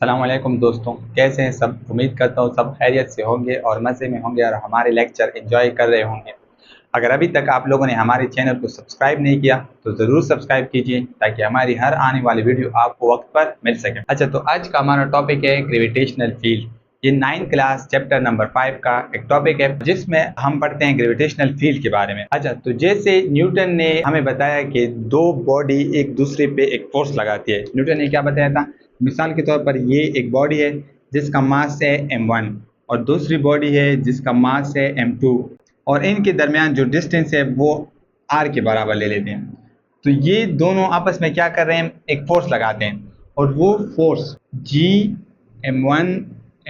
अस्सलामुअलैकुम दोस्तों, कैसे हैं सब। उम्मीद करता हूँ सब खैरियत से होंगे और मज़े में होंगे और हमारे लेक्चर एंजॉय कर रहे होंगे। अगर अभी तक आप लोगों ने हमारे चैनल को सब्सक्राइब नहीं किया तो ज़रूर सब्सक्राइब कीजिए ताकि हमारी हर आने वाली वीडियो आपको वक्त पर मिल सके। अच्छा, तो आज का हमारा टॉपिक है ग्रेविटेशनल फील्ड। ये 9th क्लास चैप्टर नंबर 5 का एक टॉपिक है जिसमें हम पढ़ते हैं ग्रेविटेशनल फील्ड के बारे में। अच्छा, तो जैसे न्यूटन ने हमें बताया कि दो बॉडी एक दूसरे पे एक फोर्स लगाती है। न्यूटन ने क्या बताया था? मिसाल के तौर पर ये एक बॉडी है जिसका मास है m1 और दूसरी बॉडी है जिसका मास है m2 और इनके दरमियान जो डिस्टेंस है वो r के बराबर ले लेते हैं। तो ये दोनों आपस में क्या कर रहे हैं? एक फोर्स लगाते हैं और वो force g m1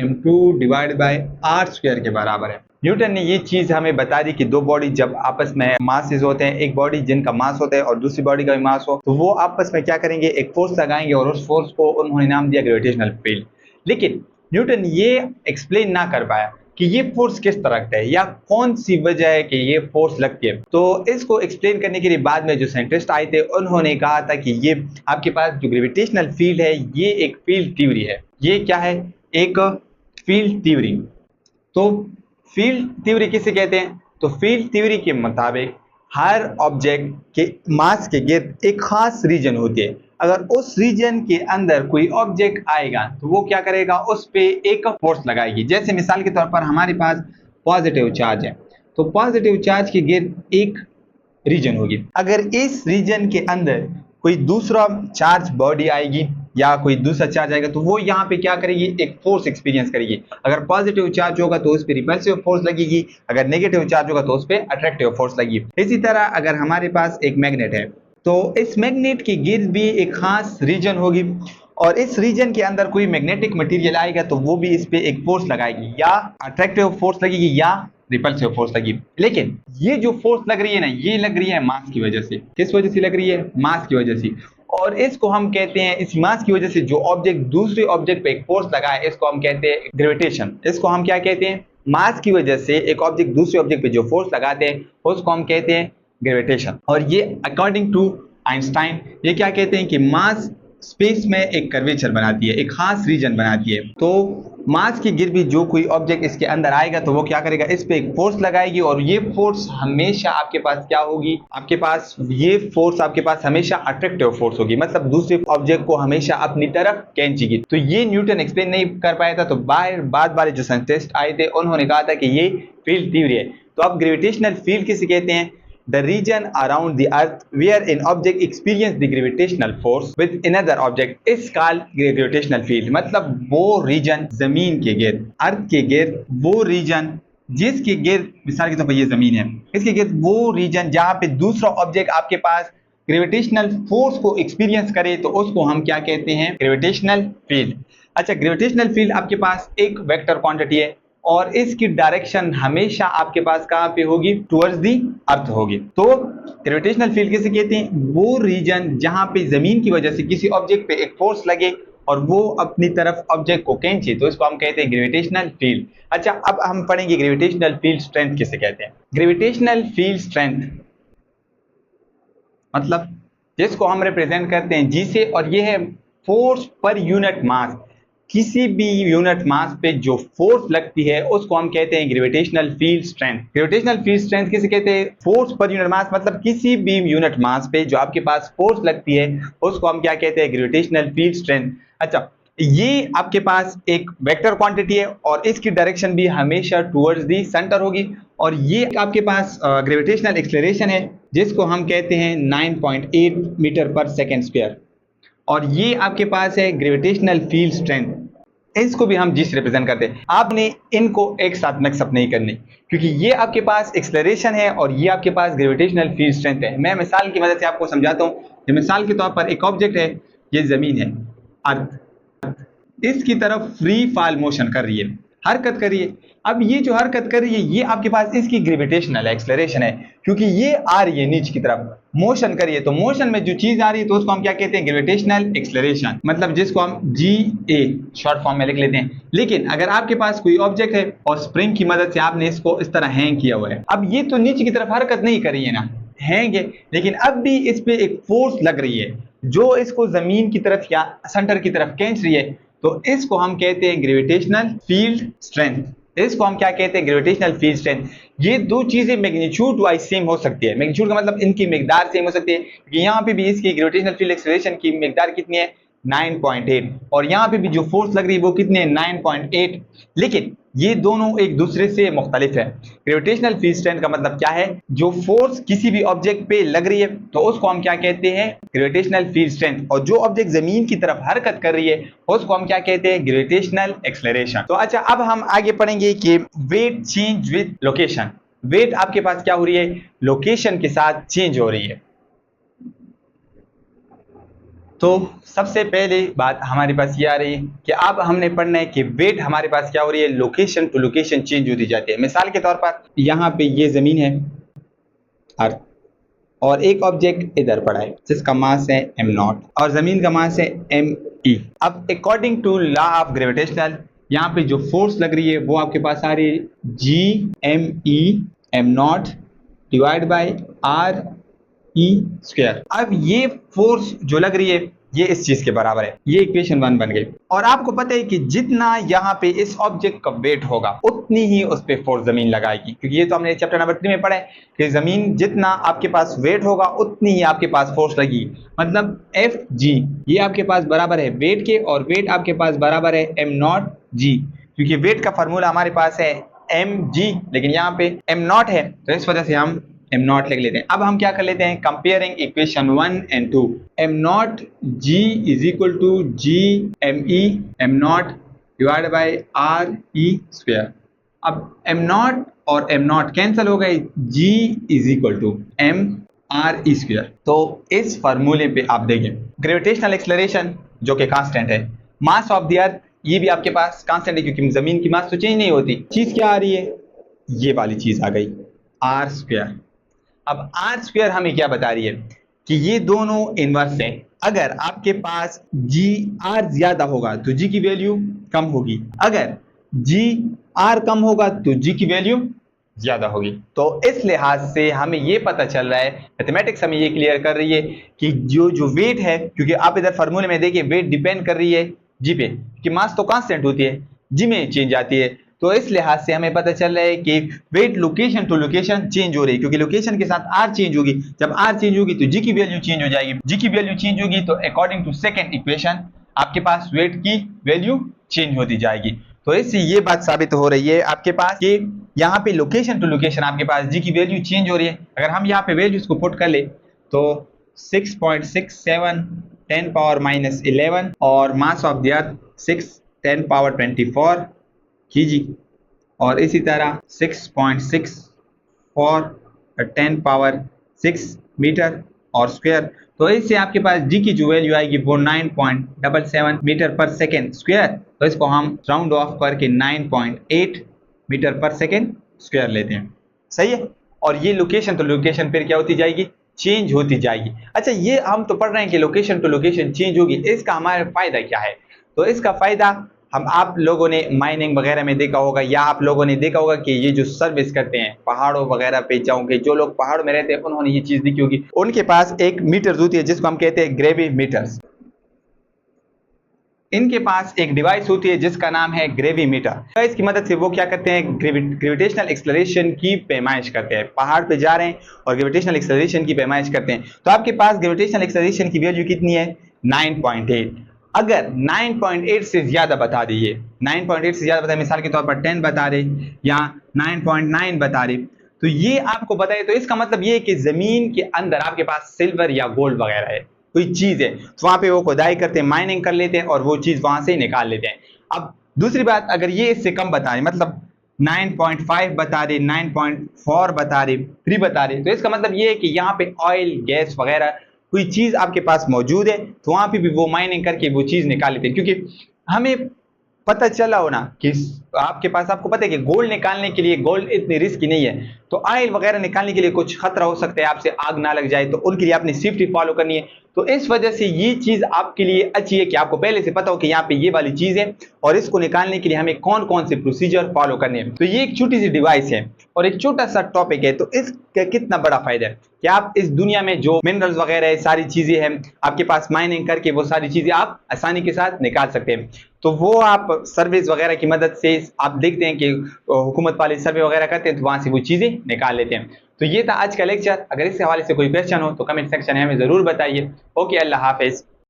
m2 divide by r square के बराबर है। न्यूटन ने ये चीज़ हमें बता दी कि दो बॉडी जब आपस में मासेस होते हैं, एक बॉडी जिनका मास होता है और दूसरी बॉडी का भी मास हो, तो वो आपस में क्या करेंगे? एक फोर्स लगाएंगे और उस फोर्स को उन्होंने नाम दिया ग्रेविटेशनल फील्ड। लेकिन न्यूटन ये एक्सप्लेन ना कर पाया कि ये फोर्स किस तरह का है या कौन सी वजह है कि ये फोर्स लगती है। तो इसको एक्सप्लेन करने के लिए बाद में जो साइंटिस्ट आए थे उन्होंने कहा था कि ये आपके पास जो ग्रेविटेशनल फील्ड है ये एक फील्ड थ्योरी है। ये क्या है? एक फील्ड थ्योरी। तो फील्ड थ्योरी किसे कहते हैं? तो फील्ड थ्योरी के मुताबिक हर ऑब्जेक्ट के मास के गिर्द एक खास रीजन होती है। अगर उस रीजन के अंदर कोई ऑब्जेक्ट आएगा तो वो क्या करेगा? उस पे एक फोर्स लगाएगी। जैसे मिसाल के तौर पर हमारे पास पॉजिटिव चार्ज है, तो पॉजिटिव चार्ज के गिर्द एक रीजन होगी। अगर इस रीजन के अंदर कोई दूसरा चार्ज बॉडी आएगी या कोई दूसरा चार्ज आएगा तो वो यहाँ पे क्या करेगी? एक फोर्स एक्सपीरियंस करेगी। अगर पॉजिटिव चार्ज होगा तो उस पर रिपल्सिव फोर्स लगेगी, अगर नेगेटिव चार्ज होगा तो उस पर अट्रैक्टिव फोर्स लगेगी। इसी तरह अगर हमारे पास एक मैग्नेट है तो इस मैग्नेट के गिर्द भी एक खास रीजन होगी और इस रीजन के अंदर कोई मैग्नेटिक मटेरियल आएगा तो वो भी इस पे एक फोर्स लगाएगी, या अट्रैक्टिव फोर्स लगेगी या रिपल्सिव फोर्स लगेगी। लेकिन ये जो फोर्स लग रही है ना, ये लग रही है मास की वजह से। किस वजह से लग रही है? मास की वजह से। और इसको हम कहते हैं, इस मास की वजह से जो ऑब्जेक्ट दूसरे ऑब्जेक्ट पे एक फोर्स लगाए इसको हम कहते हैं ग्रेविटेशन। इसको हम क्या कहते हैं? मास की वजह से एक ऑब्जेक्ट दूसरे ऑब्जेक्ट पे जो फोर्स लगाते हैं उसको हम कहते हैं ग्रेविटेशन। और ये अकॉर्डिंग टू आइंस्टाइन ये क्या कहते हैं कि मास स्पेस में एक कर्वेचर बनाती है, एक खास रीजन बनाती है। तो मास के गिर्द भी जो कोई ऑब्जेक्ट इसके अंदर आएगा तो वो क्या करेगा? इस पे एक फोर्स लगाएगी और ये फोर्स हमेशा आपके पास क्या होगी? आपके पास ये फोर्स आपके पास हमेशा अट्रैक्टिव फोर्स होगी, मतलब दूसरे ऑब्जेक्ट को हमेशा अपनी तरफ खींचेगी। तो ये न्यूटन एक्सप्लेन नहीं कर पाया था, तो बाद वाले जो साइंटिस्ट आए थे उन्होंने कहा था कि ये फील्ड थ्योरी है। तो अब ग्रेविटेशनल फील्ड किसे कहते हैं? The region around the earth where an object experience the gravitational force with another object is called gravitational field। मतलब वो रीजन जमीन के गिर्द, अर्थ के गिर्द, वो रीजन जिसके गिर्द, मिसाल के तौर पर ये जमीन है, इसके गिर्द वो रीजन जहाँ पे दूसरा ऑब्जेक्ट आपके पास ग्रेविटेशनल फोर्स को एक्सपीरियंस करे तो उसको हम क्या कहते हैं? Gravitational field. अच्छा, ग्रेविटेशनल फील्ड आपके पास एक वेक्टर क्वांटिटी है और इसकी डायरेक्शन हमेशा आपके पास कहाँ पे होगी? टुवर्ड्स दी अर्थ होगी। तो ग्रेविटेशनल फील्ड किसे कहते हैं? वो रीजन जहाँ पे जमीन की वजह से किसी ऑब्जेक्ट पे एक फोर्स लगे और वो अपनी तरफ ऑब्जेक्ट को खींचे तो इसको हम कहते हैं ग्रेविटेशनल फील्ड। अच्छा, अब हम पढ़ेंगे ग्रेविटेशनल फील्ड स्ट्रेंथ किसे कहते हैं। ग्रेविटेशनल फील्ड स्ट्रेंथ मतलब जिसको हम रिप्रेजेंट करते हैं जी से, और ये है फोर्स पर यूनिट मास। किसी भी यूनिट मास पे जो फोर्स लगती है उसको हम कहते हैं gravitational field strength. Gravitational field strength किसे कहते हैं? फोर्स पर यूनिट मास, मतलब किसी भी यूनिट मास पे जो आपके पास फोर्स लगती है उसको हम क्या कहते हैं? Gravitational field strength. अच्छा, ये आपके पास एक वेक्टर क्वांटिटी है और इसकी डायरेक्शन भी हमेशा टुवर्ड्स दी सेंटर होगी। और ये आपके पास ग्रेविटेशनल एक्सेलरेशन है जिसको हम कहते हैं 9.8 मीटर पर सेकेंड स्क्वायर। और ये आपके पास है ग्रेविटेशनल फील्ड स्ट्रेंथ, इसको भी हम जी से रिप्रेजेंट करते हैं। आपने इनको एक साथ मिक्सअप नहीं करनी क्योंकि ये आपके पास एक्सेलरेशन है और ये आपके पास ग्रेविटेशनल फील्ड स्ट्रेंथ है। मैं मिसाल की मदद से आपको समझाता हूँ। मिसाल के तौर पर एक ऑब्जेक्ट है, ये जमीन है, अर्थ इसकी तरफ फ्री फॉल मोशन कर रही है, हरकत कर रही है। अब ये जो हरकत कर रही है ये आपके पास इसकी ग्रेविटेशनल एक्सेलरेशन है क्योंकि ये आ रही है नीचे की तरफ, मोशन कर रही है। तो मोशन में जो चीज आ रही है तो उसको हम क्या कहते हैं? ग्रेविटेशनल एक्सेलरेशन, मतलब जिसको हम GA शॉर्ट फॉर्म में लिख लेते हैं। लेकिन अगर आपके पास कोई ऑब्जेक्ट है और स्प्रिंग की मदद से आपने इसको इस तरह हैंग किया हुआ है, अब ये तो नीचे की तरफ हरकत नहीं कर रही है ना, हैंग है, लेकिन अब भी इस पे एक फोर्स लग रही है जो इसको जमीन की तरफ या सेंटर की तरफ खींच रही है। तो इसको हम कहते हैं ग्रेविटेशनल फील्ड स्ट्रेंथ। इसको हम क्या कहते हैं? Gravitational field strength. ये दो चीजें मैग्नीट्यूड वाइज सेम हो सकती है। मैग्नीट्यूड का मतलब इनकी मिकदार सेम हो सकती है, क्योंकि यहाँ पे भी इसकी ग्रेविटेशनल फील्ड एक्सेलरेशन की मिकदार कितनी है? 9.8, और यहाँ पे भी जो फोर्स लग रही है वो कितनी है? 9.8। लेकिन ये दोनों एक दूसरे से मुख्तलिफ है। ग्रेविटेशनल फील्ड स्ट्रेंथ का मतलब क्या है? जो फोर्स किसी भी ऑब्जेक्ट पे लग रही है तो उसको हम क्या कहते हैं? Gravitational field strength. और जो ऑब्जेक्ट जमीन की तरफ हरकत कर रही है उसको हम क्या कहते हैं? Gravitational acceleration. तो अच्छा, अब हम आगे पढ़ेंगे कि weight change with location. Weight आपके पास क्या हो रही है? लोकेशन के साथ चेंज हो रही है। तो सबसे पहले बात हमारे पास ये आ रही है कि अब हमने पढ़ना है कि वेट हमारे पास क्या हो रही है? लोकेशन टू लोकेशन चेंज होती जाती है। मिसाल के तौर पर यहाँ पे ये जमीन है अर्थ, और एक ऑब्जेक्ट इधर पड़ा है जिसका मास है m0 और जमीन का मास है me। अब according to law of gravitational यहाँ पे जो फोर्स लग रही है वो आपके पास आ रही है Gme m0 divide by r E square. अब ये फोर्स जो लग रही है ये इस चीज के बराबर है। ये इक्वेशन 1 बन गई। और आपको पता है कि जितना यहाँ पे इस ऑब्जेक्ट का वेट होगा उतनी ही उस पे फोर्स जमीन लगाएगी, क्योंकि ये तो हमने चैप्टर नंबर 3 में पढ़ा है कि जमीन जितना आपके पास वेट होगा उतनी ही आपके पास फोर्स लगेगी। मतलब Fg ये आपके पास बराबर है वेट के, और वेट आपके पास बराबर है m0g, क्योंकि वेट का फार्मूला हमारे पास है mg, लेकिन यहाँ पे m0 है तो इस वजह से हम m0 लिख लेते हैं। अब हम क्या कर लेते हैं? Comparing equation 1 and 2। m0 g is equal to g me m0 divide by r e square. अब m0 और m0 कैंसिल हो गए, g is equal to m r e square. तो इस फार्मूले पे आप देखें ग्रेविटेशनल एक्सेलरेशन जो कि कांस्टेंट है, मास ऑफ द अर्थ ये भी आपके पास कांस्टेंट है, क्योंकि जमीन की मास तो चेंज नहीं होती। चीज क्या आ रही है? ये वाली चीज आ गई r स्क्वायर। अब आर स्क्वायर हमें क्या बता रही है? कि ये दोनों इनवर्स हैं। अगर आपके पास जी आर ज्यादा होगा तो जी की वैल्यू कम होगी, अगर जी आर कम होगा तो जी की वैल्यू ज्यादा होगी। तो इस लिहाज से हमें ये पता चल रहा है, मैथमेटिक्स हमें ये क्लियर कर रही है कि जो वेट है, क्योंकि आप इधर फार्मूले में देखिए वेट डिपेंड कर रही है जी पे, कि मास तो कांस्टेंट होती है, जी में चेंज आती है। तो इस लिहाज से हमें पता चल रहा है कि weight location to location change हो रही है, क्योंकि लोकेशन के साथ आर चेंज होगी। जब आर चेंज होगी तो जी की वैल्यू चेंज हो जाएगी। जी की वैल्यू चेंज होगी तो अकॉर्डिंग टू सेकंड इक्वेशन आपके पास वेट की वैल्यू चेंज होती जाएगी। तो इससे ये बात साबित हो रही है आपके पास कि यहाँ पे लोकेशन टू लोकेशन आपके पास जी की वैल्यू चेंज हो रही है। अगर हम यहाँ पे वैल्यूज को पुट कर ले तो 6.67 10 पावर माइनस 11 और mass of the earth 6 10 power 24 कीजिए, और इसी तरह 6.64 10 पावर 6 मीटर और स्क्वायर। तो इससे आपके पास जी की जो वैल्यू आएगी वो 9.77 मीटर पर सेकेंड स्क्वायर। तो इसको हम राउंड ऑफ करके 9.8 मीटर पर सेकेंड स्क्वायर लेते हैं। सही है। और ये लोकेशन टू लोकेशन फिर क्या होती जाएगी? चेंज होती जाएगी। अच्छा, ये हम तो पढ़ रहे हैं कि लोकेशन टू लोकेशन चेंज होगी, इसका हमारा फायदा क्या है? तो इसका फायदा हम आप लोगों ने माइनिंग वगैरह में देखा होगा, या आप लोगों ने देखा होगा कि ये जो सर्विस करते हैं पहाड़ों वगैरह पे जाओगे, जो लोग पहाड़ों में रहते हैं उन्होंने ये चीज देखी होगी। उनके पास एक मीटर होती है जिसको हम कहते हैं ग्रेविमीटर्स। इनके पास एक डिवाइस होती है जिसका नाम है ग्रेविमीटर। इसकी मदद से वो क्या करते हैं? ग्रेविटेशनल एक्सेलरेशन की पैमाइश करते हैं। पहाड़ पे जा रहे हैं और ग्रेविटेशनल एक्सेलरेशन की पैमाइश करते हैं। तो आपके पास ग्रेविटेशनल एक्सेलरेशन की वैल्यू कितनी है? 9.8। अगर 9.8 से ज्यादा बता दिए, 9.8 से ज्यादा बताए, मिसाल के तौर पर 10 बता रहे या 9.9 बता रहे, तो ये आपको बताए तो इसका मतलब ये है कि जमीन के अंदर आपके पास सिल्वर या गोल्ड वगैरह है, कोई चीज है, तो वहां पे वो खुदाई करते हैं, माइनिंग कर लेते हैं और वो चीज वहां से निकाल लेते हैं। अब दूसरी बात, अगर ये इससे कम बता रहे, मतलब 9.5 बता रहे, 9.4 बता रहे, 3 बता रहे, तो इसका मतलब ये है कि यहाँ पे ऑयल गैस वगैरह कोई चीज आपके पास मौजूद है, तो वहां पे भी वो माइनिंग करके वो चीज निकाल लेते हैं। क्योंकि हमें पता चला हो ना कि आपके पास, आपको पता है कि गोल्ड निकालने के लिए गोल्ड इतनी रिस्की नहीं है, तो ऑयल वगैरह निकालने के लिए कुछ खतरा हो सकता है, आपसे आग ना लग जाए, तो उनके लिए आपने सेफ्टी फॉलो करनी है। तो इस वजह से ये चीज़ आपके लिए अच्छी है कि आपको पहले से पता हो कि यहाँ पे ये वाली चीज़ है और इसको निकालने के लिए हमें कौन कौन से प्रोसीजर फॉलो करने हैं। तो ये एक छोटी सी डिवाइस है और एक छोटा सा टॉपिक है, तो इसका कितना बड़ा फायदा है कि आप इस दुनिया में जो मिनरल्स वगैरह है, सारी चीज़ें हैं आपके पास, माइनिंग करके वो सारी चीज़ें आप आसानी के साथ निकाल सकते हैं। तो वो आप सर्विस वगैरह की मदद से आप देखते हैं कि हुकूमत वाले सर्वे वगैरह करते हैं तो वहाँ से वो चीज़ें निकाल लेते हैं। तो ये था आज का लेक्चर। अगर इस हवाले से कोई क्वेश्चन हो तो कमेंट सेक्शन में हमें ज़रूर बताइए। ओके, अल्लाह हाफिज़।